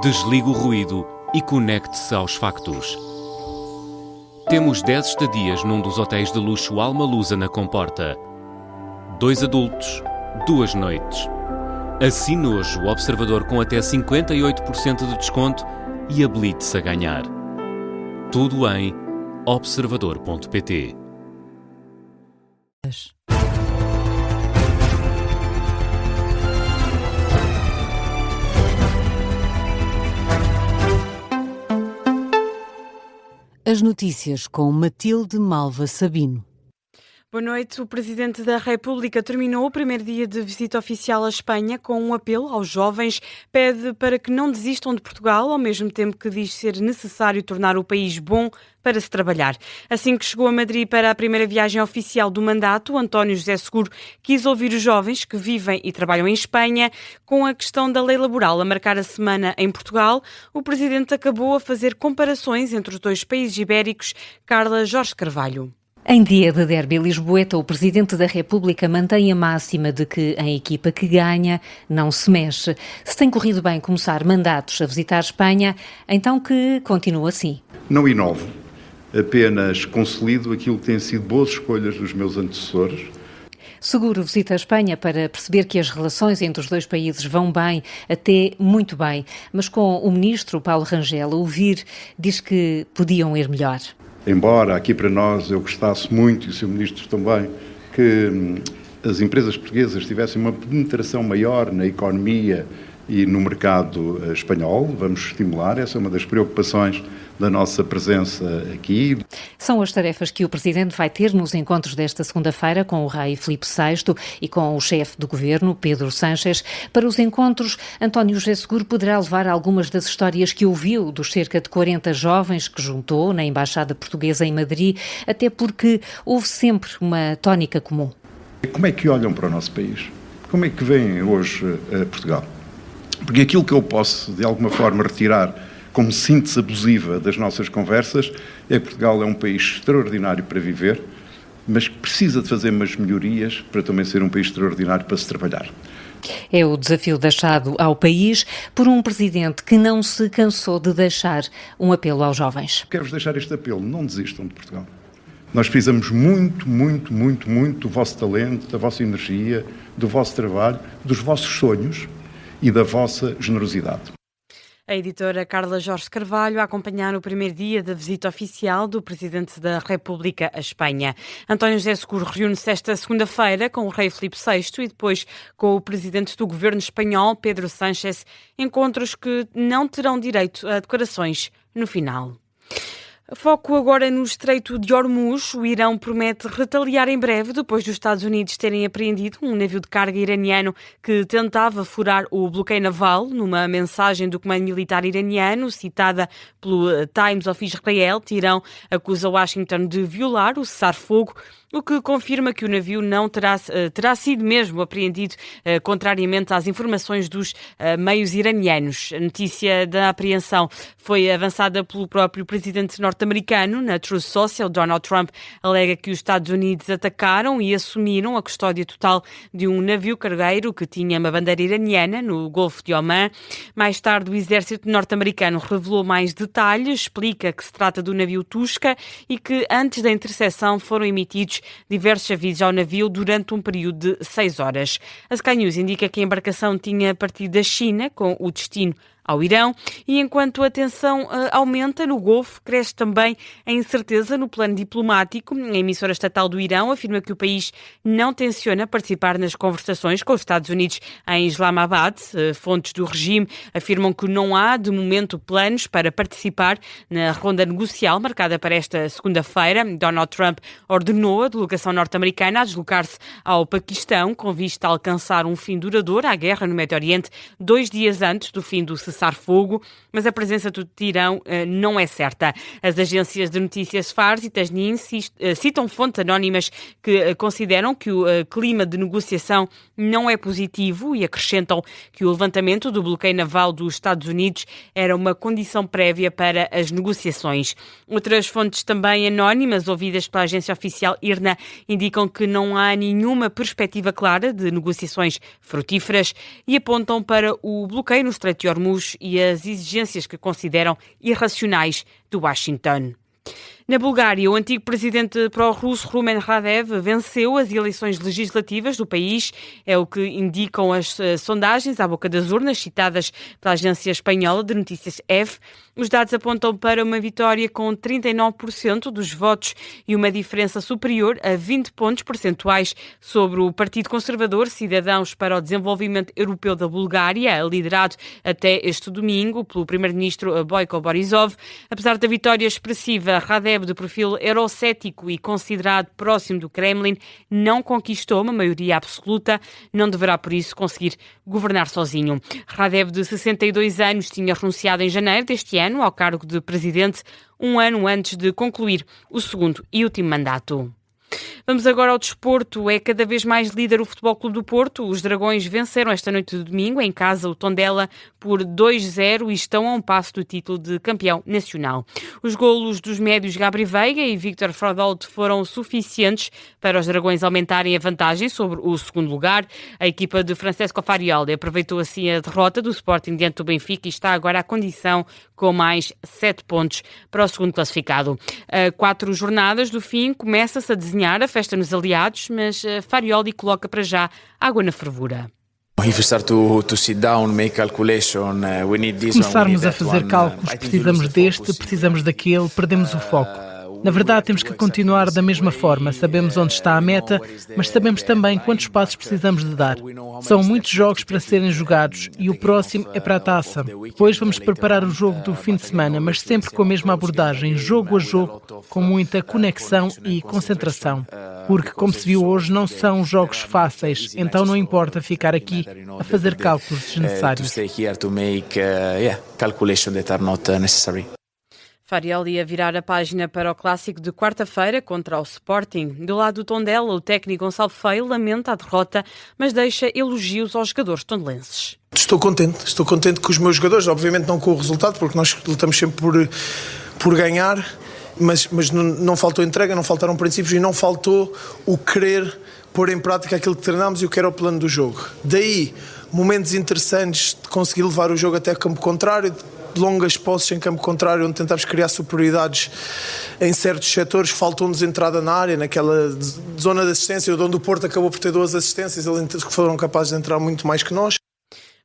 Desligue o ruído e conecte-se aos factos. Temos 10 estadias num dos hotéis de luxo Alma Lusa na Comporta. 2 adultos, 2 noites. Assine hoje o Observador com até 58% de desconto e habilite-se a ganhar. Tudo em observador.pt. As notícias com Matilde Malva Sabino. Boa noite. O Presidente da República terminou o primeiro dia de visita oficial à Espanha com um apelo aos jovens. Pede para que não desistam de Portugal, ao mesmo tempo que diz ser necessário tornar o país bom para se trabalhar. Assim que chegou a Madrid para a primeira viagem oficial do mandato, António José Seguro quis ouvir os jovens que vivem e trabalham em Espanha. Com a questão da lei laboral a marcar a semana em Portugal, o Presidente acabou a fazer comparações entre os dois países ibéricos. Carla Jorge Carvalho. Em dia de derby lisboeta, o Presidente da República mantém a máxima de que a equipa que ganha não se mexe. Se tem corrido bem começar mandatos a visitar Espanha, então que continue assim. Não inovo, apenas consolido aquilo que têm sido boas escolhas dos meus antecessores. Seguro visita a Espanha para perceber que as relações entre os dois países vão bem, até muito bem. Mas com o Ministro Paulo Rangel a ouvir, diz que podiam ir melhor. Embora aqui para nós eu gostasse muito, e o Sr. Ministro também, que as empresas portuguesas tivessem uma penetração maior na economia e no mercado espanhol, vamos estimular, essa é uma das preocupações da nossa presença aqui. São as tarefas que o Presidente vai ter nos encontros desta segunda-feira com o rei Filipe VI e com o chefe do Governo, Pedro Sánchez. Para os encontros, António José Seguro poderá levar algumas das histórias que ouviu dos cerca de 40 jovens que juntou na Embaixada Portuguesa em Madrid, até porque houve sempre uma tónica comum. Como é que olham para o nosso país? Como é que veem hoje Portugal? Porque aquilo que eu posso, de alguma forma, retirar como síntese abusiva das nossas conversas é que Portugal é um país extraordinário para viver, mas que precisa de fazer umas melhorias para também ser um país extraordinário para se trabalhar. É o desafio deixado ao país por um Presidente que não se cansou de deixar um apelo aos jovens. Quero-vos deixar este apelo, não desistam de Portugal. Nós precisamos muito do vosso talento, da vossa energia, do vosso trabalho, dos vossos sonhos e da vossa generosidade. A editora Carla Jorge Carvalho a acompanhar o primeiro dia da visita oficial do Presidente da República à Espanha. António José Seguro reúne-se esta segunda-feira com o rei Filipe VI e depois com o Presidente do Governo espanhol, Pedro Sánchez, encontros que não terão direito a declarações no final. Foco agora no Estreito de Hormuz. O Irão promete retaliar em breve depois dos Estados Unidos terem apreendido um navio de carga iraniano que tentava furar o bloqueio naval. Numa mensagem do Comando Militar iraniano, citada pelo Times of Israel, Teherão acusa Washington de violar o cessar-fogo, o que confirma que o navio não terá sido mesmo apreendido, contrariamente às informações dos meios iranianos. A notícia da apreensão foi avançada pelo próprio presidente norte-americano. Na Truth Social, Donald Trump alega que os Estados Unidos atacaram e assumiram a custódia total de um navio cargueiro que tinha uma bandeira iraniana no Golfo de Omã. Mais tarde, o exército norte-americano revelou mais detalhes, explica que se trata do navio Tusca e que antes da interseção foram emitidos diversos avisos ao navio durante um período de 6 horas. A Sky News indica que a embarcação tinha partido da China com o destino ao Irão, e enquanto a tensão aumenta no Golfo, cresce também a incerteza no plano diplomático. A emissora estatal do Irão afirma que o país não tenciona participar nas conversações com os Estados Unidos em Islamabad. Fontes do regime afirmam que não há, de momento, planos para participar na ronda negocial marcada para esta segunda-feira. Donald Trump ordenou a delegação norte-americana a deslocar-se ao Paquistão com vista a alcançar um fim duradouro à guerra no Médio Oriente, 2 dias antes do fim do cessar-fogo, mas a presença do Teherão não é certa. As agências de notícias Fars e Tasnim citam fontes anónimas que consideram que o clima de negociação não é positivo e acrescentam que o levantamento do bloqueio naval dos Estados Unidos era uma condição prévia para as negociações. Outras fontes também anónimas, ouvidas pela agência oficial IRNA, indicam que não há nenhuma perspectiva clara de negociações frutíferas e apontam para o bloqueio no Estreito de Hormuz europeus e as exigências que consideram irracionais do Washington. Na Bulgária, o antigo presidente pró-russo Rumen Radev venceu as eleições legislativas do país. É o que indicam as sondagens à boca das urnas, citadas pela agência espanhola de notícias EFE. Os dados apontam para uma vitória com 39% dos votos e uma diferença superior a 20 pontos percentuais sobre o Partido Conservador Cidadãos para o Desenvolvimento Europeu da Bulgária, liderado até este domingo pelo primeiro-ministro Boyko Borisov. Apesar da vitória expressiva, Radev, de perfil eurocético e considerado próximo do Kremlin, não conquistou uma maioria absoluta, não deverá por isso conseguir governar sozinho. Radev, de 62 anos, tinha renunciado em janeiro deste ano ao cargo de presidente, um ano antes de concluir o segundo e último mandato. Vamos agora ao desporto. É cada vez mais líder o Futebol Clube do Porto. Os Dragões venceram esta noite de domingo em casa o Tondela por 2-0 e estão a um passo do título de campeão nacional. Os golos dos médios Gabri Veiga e Victor Frodolt foram suficientes para os Dragões aumentarem a vantagem sobre o segundo lugar. A equipa de Francesco Farioli aproveitou assim a derrota do Sporting diante do Benfica e está agora à condição com mais 7 pontos para o segundo classificado. A 4 jornadas do fim começa-se a desenhar a festa nos aliados, mas Farioli coloca para já água na fervura. Se começarmos a fazer cálculos, precisamos deste, precisamos daquele, perdemos o foco. Na verdade, temos que continuar da mesma forma. Sabemos onde está a meta, mas sabemos também quantos passos precisamos de dar. São muitos jogos para serem jogados e o próximo é para a taça. Depois vamos preparar o jogo do fim de semana, mas sempre com a mesma abordagem, jogo a jogo, com muita conexão e concentração. Porque, como se viu hoje, não são jogos fáceis, então não importa ficar aqui a fazer cálculos desnecessários. Farioli a virar a página para o clássico de quarta-feira contra o Sporting. Do lado do Tondela, o técnico Gonçalo Feio lamenta a derrota, mas deixa elogios aos jogadores tondelenses. Estou contente com os meus jogadores, obviamente não com o resultado, porque nós lutamos sempre por ganhar, mas não faltou entrega, não faltaram princípios e não faltou o querer pôr em prática aquilo que treinámos e o que era o plano do jogo. Daí, momentos interessantes de conseguir levar o jogo até campo contrário, longas posses em campo contrário, onde tentámos criar superioridades em certos setores. Faltou-nos entrada na área, naquela zona de assistência, onde o Porto acabou por ter 2 assistências, eles foram capazes de entrar muito mais que nós.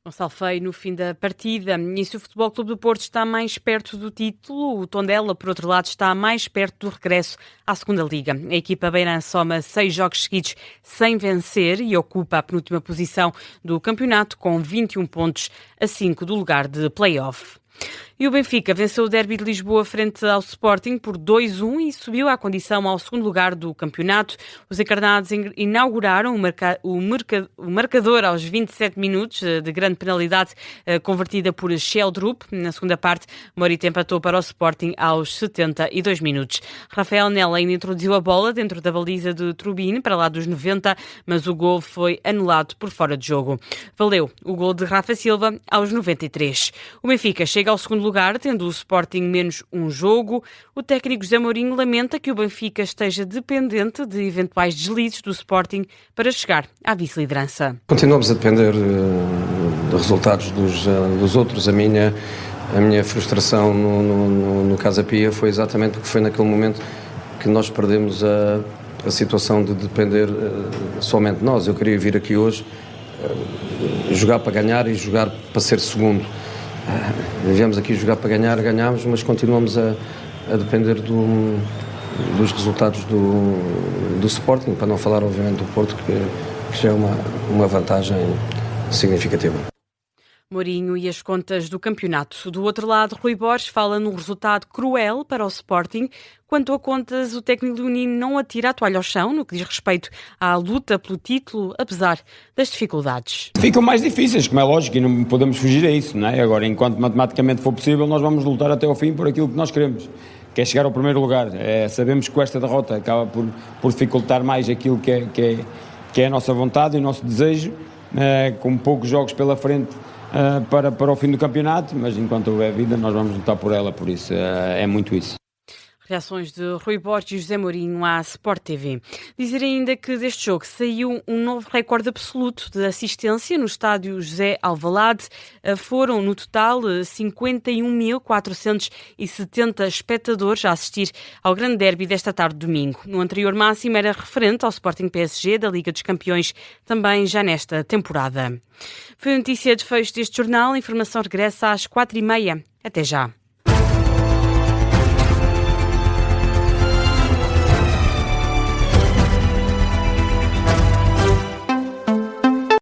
Gonçalo Feio no fim da partida. E se o Futebol Clube do Porto está mais perto do título, o Tondela, por outro lado, está mais perto do regresso à segunda Liga. A equipa beirã soma 6 jogos seguidos sem vencer e ocupa a penúltima posição do campeonato com 21 pontos a 5 do lugar de play-off. E o Benfica venceu o derby de Lisboa frente ao Sporting por 2-1 e subiu à condição ao segundo lugar do campeonato. Os encarnados inauguraram o marcador aos 27 minutos de grande penalidade convertida por Sheldrup. Na segunda parte, Morita empatou para o Sporting aos 72 minutos. Rafael Nela ainda introduziu a bola dentro da baliza de Trubin para lá dos 90, mas o gol foi anulado por fora de jogo. Valeu o gol de Rafa Silva aos 93. O Benfica chega ao segundo lugar, tendo o Sporting menos um jogo. O técnico José Mourinho lamenta que o Benfica esteja dependente de eventuais deslizes do Sporting para chegar à vice-liderança. Continuamos a depender de resultados dos outros. A minha frustração no Casa Pia foi exatamente porque foi naquele momento que nós perdemos a situação de depender somente de nós. Eu queria vir aqui hoje jogar para ganhar e jogar para ser segundo. Viemos aqui jogar para ganhar, ganhámos, mas continuamos a depender dos resultados do Sporting, para não falar obviamente do Porto, que já é uma vantagem significativa. Mourinho e as contas do campeonato. Do outro lado, Rui Borges fala num resultado cruel para o Sporting. Quanto a contas, o técnico leonino não atira a toalha ao chão no que diz respeito à luta pelo título, apesar das dificuldades. Ficam mais difíceis, como é lógico, e não podemos fugir a isso, não é? Agora, enquanto matematicamente for possível, nós vamos lutar até ao fim por aquilo que nós queremos, que é chegar ao primeiro lugar. Sabemos que esta derrota acaba por dificultar mais aquilo que é a nossa vontade e o nosso desejo, com poucos jogos pela frente, para o fim do campeonato, mas enquanto houver vida nós vamos lutar por ela, por isso é muito isso. Reações de Rui Borges e José Mourinho à Sport TV. Dizer ainda que deste jogo saiu um novo recorde absoluto de assistência no estádio José Alvalade. Foram, no total, 51.470 espectadores a assistir ao grande derby desta tarde de domingo. No anterior máximo era referente ao Sporting PSG da Liga dos Campeões, também já nesta temporada. Foi a notícia de fecho deste jornal. A informação regressa às 4h30. Até já.